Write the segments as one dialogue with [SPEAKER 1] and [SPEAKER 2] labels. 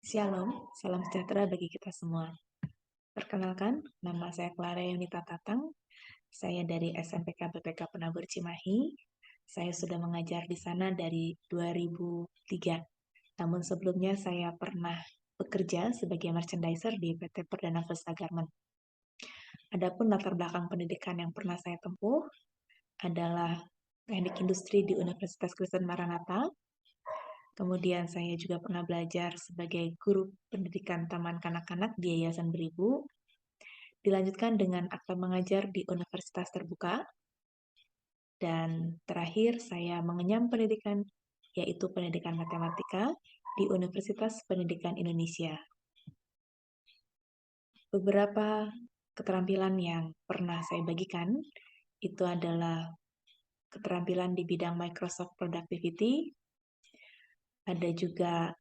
[SPEAKER 1] Shalom, salam sejahtera bagi kita semua. Perkenalkan, nama saya Clara Yunita Tatang. Saya dari SMPK BPK Penabur Cimahi. Saya sudah mengajar di sana dari 2003. Namun sebelumnya saya pernah bekerja sebagai merchandiser di PT Perdana Vesta Garment. Adapun latar belakang pendidikan yang pernah saya tempuh adalah Teknik Industri di Universitas Kristen Maranatha. Kemudian saya juga pernah belajar sebagai guru pendidikan taman kanak-kanak di Yayasan Beribu. Dilanjutkan dengan akta mengajar di Universitas Terbuka. Dan terakhir saya mengenyam pendidikan, yaitu pendidikan matematika di Universitas Pendidikan Indonesia. Beberapa keterampilan yang pernah saya bagikan itu adalah keterampilan di bidang Microsoft Productivity, ada juga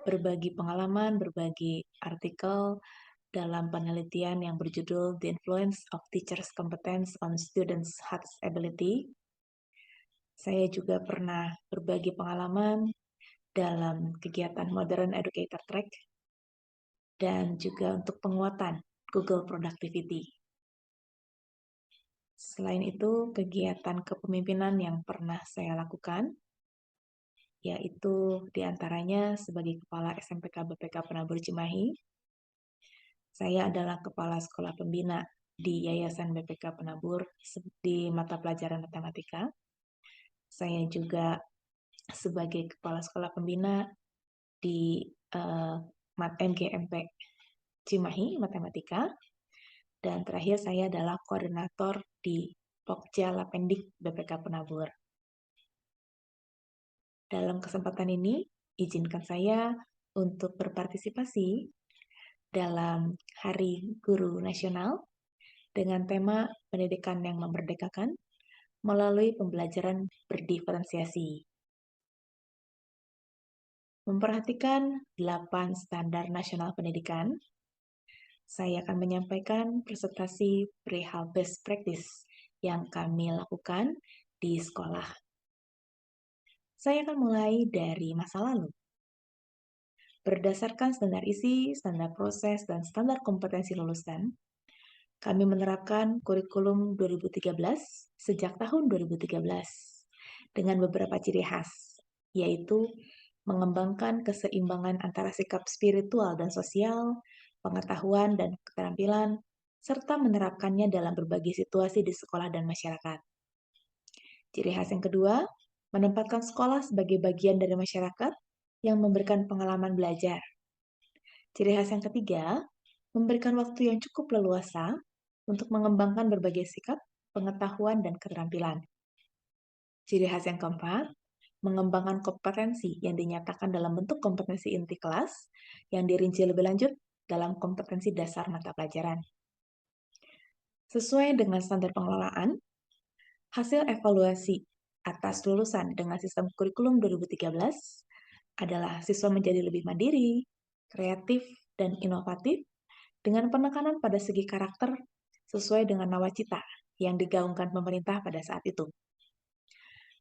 [SPEAKER 1] berbagi pengalaman, berbagi artikel dalam penelitian yang berjudul The Influence of Teachers' Competence on Students' Hard Ability. Saya juga pernah berbagi pengalaman dalam kegiatan Modern Educator Track dan juga untuk penguatan Google Productivity. Selain itu, kegiatan kepemimpinan yang pernah saya lakukan yaitu diantaranya sebagai Kepala SMPK BPK Penabur Cimahi. Saya adalah Kepala Sekolah Pembina di Yayasan BPK Penabur di mata pelajaran matematika. Saya juga sebagai Kepala Sekolah Pembina di MGMP Cimahi Matematika. Dan terakhir saya adalah koordinator di Pokja Lapendik BPK Penabur. Dalam kesempatan ini, izinkan saya untuk berpartisipasi dalam Hari Guru Nasional dengan tema pendidikan yang memerdekakan melalui pembelajaran berdiferensiasi. Memperhatikan 8 standar nasional pendidikan, saya akan menyampaikan presentasi perihal best practice yang kami lakukan di sekolah. Saya akan mulai dari masa lalu. Berdasarkan standar isi, standar proses, dan standar kompetensi lulusan, kami menerapkan kurikulum 2013 sejak tahun 2013 dengan beberapa ciri khas, yaitu mengembangkan keseimbangan antara sikap spiritual dan sosial, pengetahuan dan keterampilan, serta menerapkannya dalam berbagai situasi di sekolah dan masyarakat. Ciri khas yang kedua, menempatkan sekolah sebagai bagian dari masyarakat yang memberikan pengalaman belajar. Ciri khas yang ketiga, memberikan waktu yang cukup leluasa untuk mengembangkan berbagai sikap, pengetahuan, dan keterampilan. Ciri khas yang keempat, mengembangkan kompetensi yang dinyatakan dalam bentuk kompetensi inti kelas yang dirinci lebih lanjut dalam kompetensi dasar mata pelajaran. Sesuai dengan standar pengelolaan, hasil evaluasi atas lulusan dengan sistem kurikulum 2013 adalah siswa menjadi lebih mandiri, kreatif, dan inovatif dengan penekanan pada segi karakter sesuai dengan nawacita yang digaungkan pemerintah pada saat itu.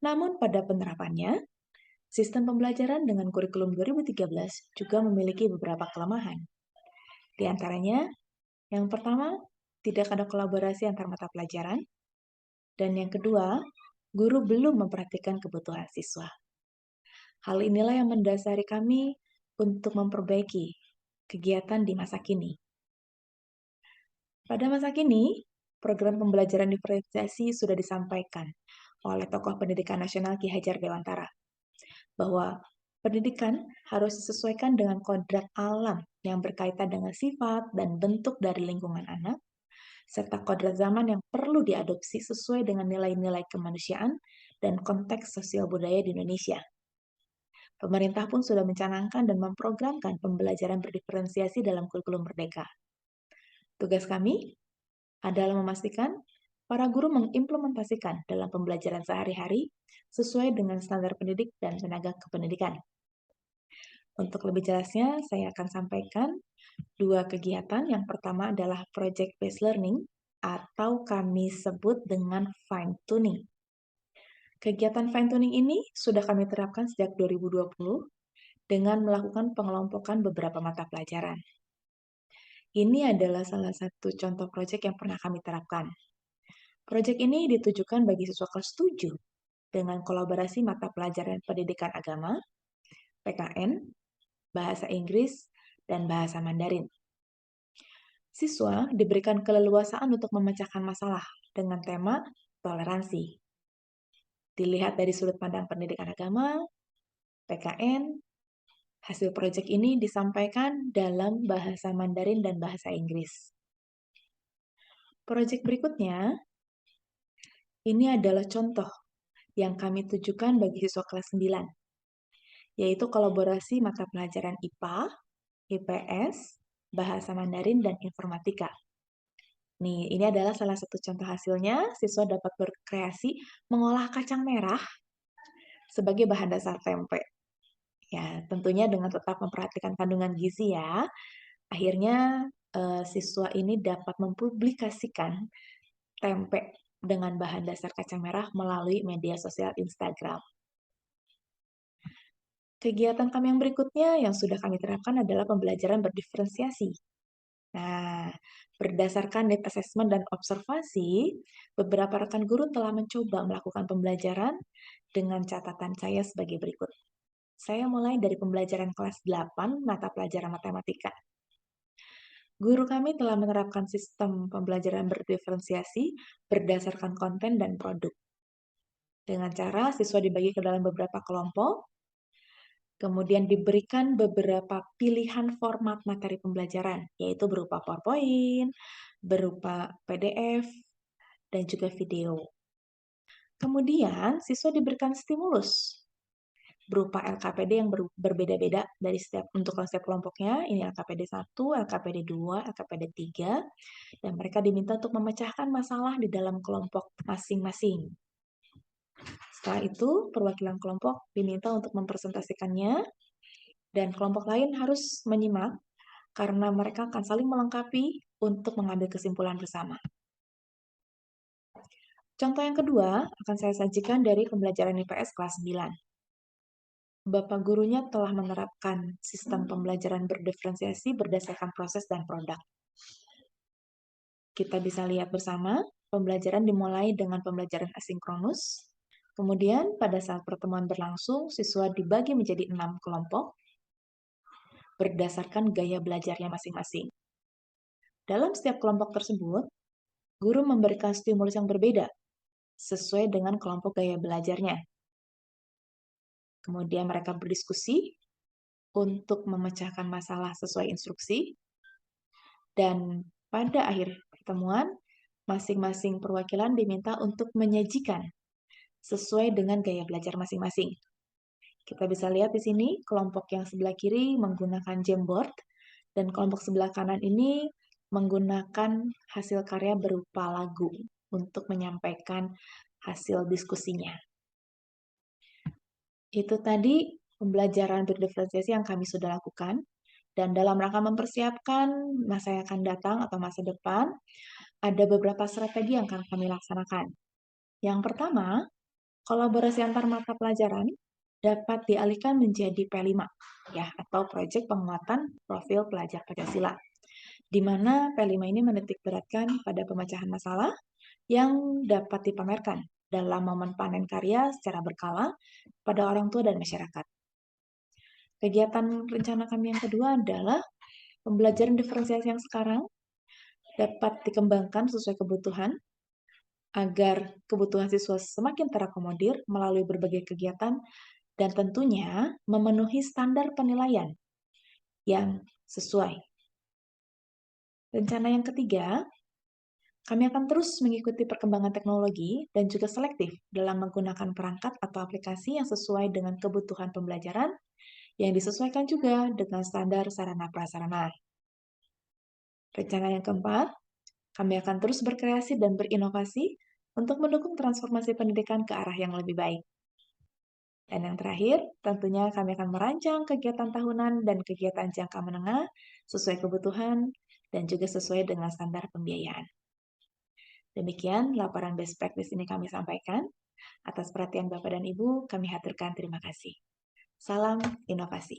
[SPEAKER 1] Namun pada penerapannya, sistem pembelajaran dengan kurikulum 2013 juga memiliki beberapa kelemahan. Di antaranya, yang pertama, tidak ada kolaborasi antar mata pelajaran, dan yang kedua, guru belum memperhatikan kebutuhan siswa. Hal inilah yang mendasari kami untuk memperbaiki kegiatan di masa kini. Pada masa kini, program pembelajaran diferensiasi sudah disampaikan oleh tokoh pendidikan nasional Ki Hajar Dewantara, bahwa pendidikan harus disesuaikan dengan kodrat alam yang berkaitan dengan sifat dan bentuk dari lingkungan anak, serta kodrat zaman yang perlu diadopsi sesuai dengan nilai-nilai kemanusiaan dan konteks sosial budaya di Indonesia. Pemerintah pun sudah mencanangkan dan memprogramkan pembelajaran berdiferensiasi dalam kurikulum Merdeka. Tugas kami adalah memastikan para guru mengimplementasikan dalam pembelajaran sehari-hari sesuai dengan standar pendidik dan tenaga kependidikan. Untuk lebih jelasnya, saya akan sampaikan 2 kegiatan. Yang pertama adalah project-based learning atau kami sebut dengan fine-tuning. Kegiatan fine-tuning ini sudah kami terapkan sejak 2020 dengan melakukan pengelompokan beberapa mata pelajaran. Ini adalah salah satu contoh proyek yang pernah kami terapkan. Proyek ini ditujukan bagi siswa kelas 7 dengan kolaborasi mata pelajaran pendidikan agama, PKN, bahasa Inggris, dan bahasa Mandarin. Siswa diberikan keleluasaan untuk memecahkan masalah dengan tema toleransi. Dilihat dari sudut pandang pendidikan agama, PKN, hasil proyek ini disampaikan dalam bahasa Mandarin dan bahasa Inggris. Proyek berikutnya, ini adalah contoh yang kami tujukan bagi siswa kelas 9, yaitu kolaborasi mata pelajaran IPA, IPS, bahasa Mandarin, dan informatika. Nih, ini adalah salah satu contoh hasilnya. Siswa dapat berkreasi mengolah kacang merah sebagai bahan dasar tempe. Ya, tentunya dengan tetap memperhatikan kandungan gizi ya. Akhirnya siswa ini dapat mempublikasikan tempe dengan bahan dasar kacang merah melalui media sosial Instagram. Kegiatan kami yang berikutnya yang sudah kami terapkan adalah pembelajaran berdiferensiasi. Nah, berdasarkan need assessment dan observasi, beberapa rekan guru telah mencoba melakukan pembelajaran dengan catatan saya sebagai berikut. Saya mulai dari pembelajaran kelas 8 mata pelajaran matematika. Guru kami telah menerapkan sistem pembelajaran berdiferensiasi berdasarkan konten dan produk. Dengan cara siswa dibagi ke dalam beberapa kelompok, kemudian diberikan beberapa pilihan format materi pembelajaran, yaitu berupa PowerPoint, berupa PDF, dan juga video. Kemudian, siswa diberikan stimulus berupa LKPD yang berbeda-beda dari untuk setiap kelompoknya. Ini LKPD 1, LKPD 2, LKPD 3, dan mereka diminta untuk memecahkan masalah di dalam kelompok masing-masing. Setelah itu, perwakilan kelompok diminta untuk mempresentasikannya, dan kelompok lain harus menyimak karena mereka akan saling melengkapi untuk mengambil kesimpulan bersama. Contoh yang kedua akan saya sajikan dari pembelajaran IPS kelas 9. Bapak gurunya telah menerapkan sistem pembelajaran berdiferensiasi berdasarkan proses dan produk. Kita bisa lihat bersama, pembelajaran dimulai dengan pembelajaran asinkronus. Kemudian, pada saat pertemuan berlangsung, siswa dibagi menjadi 6 kelompok berdasarkan gaya belajarnya masing-masing. Dalam setiap kelompok tersebut, guru memberikan stimulus yang berbeda sesuai dengan kelompok gaya belajarnya. Kemudian mereka berdiskusi untuk memecahkan masalah sesuai instruksi, dan pada akhir pertemuan, masing-masing perwakilan diminta untuk menyajikan sesuai dengan gaya belajar masing-masing. Kita bisa lihat di sini, kelompok yang sebelah kiri menggunakan Jamboard, dan kelompok sebelah kanan ini menggunakan hasil karya berupa lagu untuk menyampaikan hasil diskusinya. Itu tadi pembelajaran berdiferensiasi yang kami sudah lakukan, dan dalam rangka mempersiapkan masa yang akan datang atau masa depan, ada beberapa strategi yang akan kami laksanakan. Yang pertama, kolaborasi antar mata pelajaran dapat dialihkan menjadi P5, ya, atau Proyek Penguatan Profil Pelajar Pancasila, di mana P5 ini menitik beratkan pada pemecahan masalah yang dapat dipamerkan dalam momen panen karya secara berkala pada orang tua dan masyarakat. Kegiatan rencana kami yang kedua adalah pembelajaran diferensiasi yang sekarang dapat dikembangkan sesuai kebutuhan agar kebutuhan siswa semakin terakomodir melalui berbagai kegiatan dan tentunya memenuhi standar penilaian yang sesuai. Rencana yang ketiga, kami akan terus mengikuti perkembangan teknologi dan juga selektif dalam menggunakan perangkat atau aplikasi yang sesuai dengan kebutuhan pembelajaran yang disesuaikan juga dengan standar sarana prasarana. Rencana yang keempat, kami akan terus berkreasi dan berinovasi untuk mendukung transformasi pendidikan ke arah yang lebih baik. Dan yang terakhir, tentunya kami akan merancang kegiatan tahunan dan kegiatan jangka menengah sesuai kebutuhan dan juga sesuai dengan standar pembiayaan. Demikian laporan best practice ini kami sampaikan. Atas perhatian Bapak dan Ibu, kami haturkan terima kasih. Salam inovasi.